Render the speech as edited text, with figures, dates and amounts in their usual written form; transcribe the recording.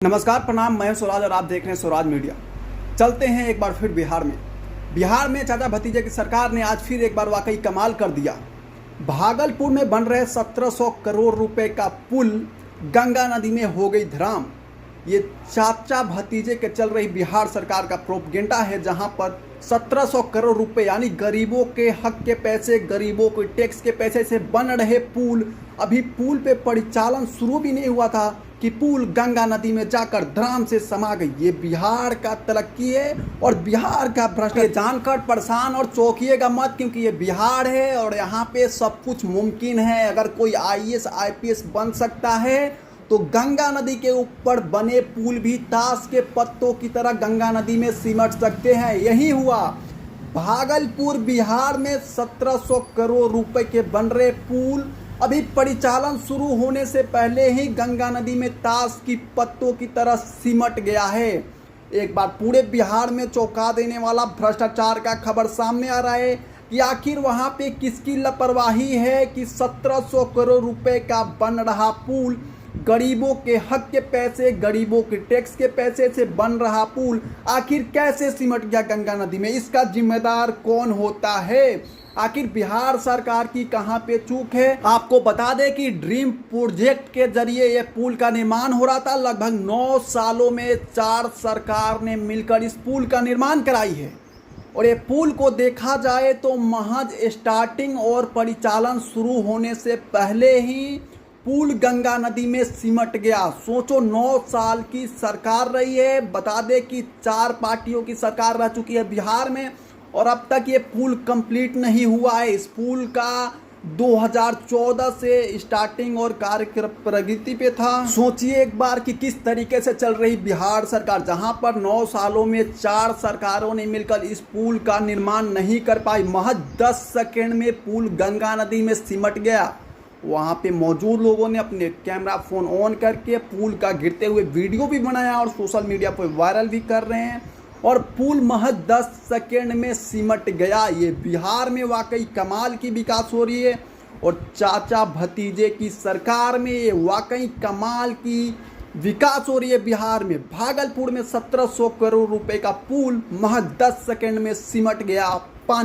नमस्कार, प्रणाम। मैं स्वराज और आप देख रहे हैं स्वराज मीडिया। चलते हैं एक बार फिर बिहार में। बिहार में चाचा भतीजे की सरकार ने आज फिर एक बार वाकई कमाल कर दिया। भागलपुर में बन रहे 1700 करोड़ रुपए का पुल गंगा नदी में हो गई धराम। ये चाचा भतीजे के चल रही बिहार सरकार का प्रोपगेंडा है, जहां पर 1700 करोड़ रुपए यानी गरीबों के हक के पैसे, गरीबों के टैक्स के पैसे से बन रहे पुल। अभी पुल पे परिचालन शुरू भी नहीं हुआ था कि पुल गंगा नदी में जाकर धराम से समा गई। ये बिहार का तरक्की है और बिहार का भ्रष्टाचार। जानकर परेशान और चौंकिएगा मत, क्योंकि ये बिहार है और यहाँ पे सब कुछ मुमकिन है। अगर कोई आईएएस आईपीएस बन सकता है तो गंगा नदी के ऊपर बने पुल भी ताश के पत्तों की तरह गंगा नदी में सिमट सकते हैं। यही हुआ भागलपुर बिहार में 1700 करोड़ रुपए के बन रहे पुल अभी परिचालन शुरू होने से पहले ही गंगा नदी में ताश की पत्तों की तरह सिमट गया है। एक बार पूरे बिहार में चौंका देने वाला भ्रष्टाचार का खबर सामने आ रहा है कि आखिर वहां पे किसकी लापरवाही है कि 1700 करोड़ रुपए का बन रहा पुल, गरीबों के हक के पैसे, गरीबों के टैक्स के पैसे से बन रहा पुल आखिर कैसे सिमट गया गंगा नदी में। इसका जिम्मेदार कौन होता है? आखिर बिहार सरकार की कहां पे चूक है? आपको बता दें कि ड्रीम प्रोजेक्ट के जरिए ये पुल का निर्माण हो रहा था। लगभग 9 सालों में 4 सरकार ने मिलकर इस पुल का निर्माण कराई है। और ये पुल को देखा जाए तो महज स्टार्टिंग और परिचालन शुरू होने से पहले ही पुल गंगा नदी में सिमट गया। सोचो, 9 साल की सरकार रही है। बता दें कि 4 पार्टियों की सरकार रह चुकी है बिहार में और अब तक ये पुल कंप्लीट नहीं हुआ है। इस पुल का 2014 से स्टार्टिंग और कार्य प्रगति पे था। सोचिए एक बार कि किस तरीके से चल रही बिहार सरकार, जहां पर 9 सालों में 4 सरकारों ने मिलकर इस पुल का निर्माण नहीं कर पाई। महज 10 सेकेंड में पुल गंगा नदी में सिमट गया। वहां पे मौजूद लोगों ने अपने कैमरा फोन ऑन करके पुल का गिरते हुए वीडियो भी बनाया और सोशल मीडिया पर वायरल भी कर रहे हैं। और पुल महज 10 सेकेंड में सिमट गया। ये बिहार में वाकई कमाल की विकास हो रही है और चाचा भतीजे की सरकार में ये वाकई कमाल की विकास हो रही है। बिहार में भागलपुर में 1700 करोड़ रुपए का पुल महज 10 सेकेंड में सिमट गया।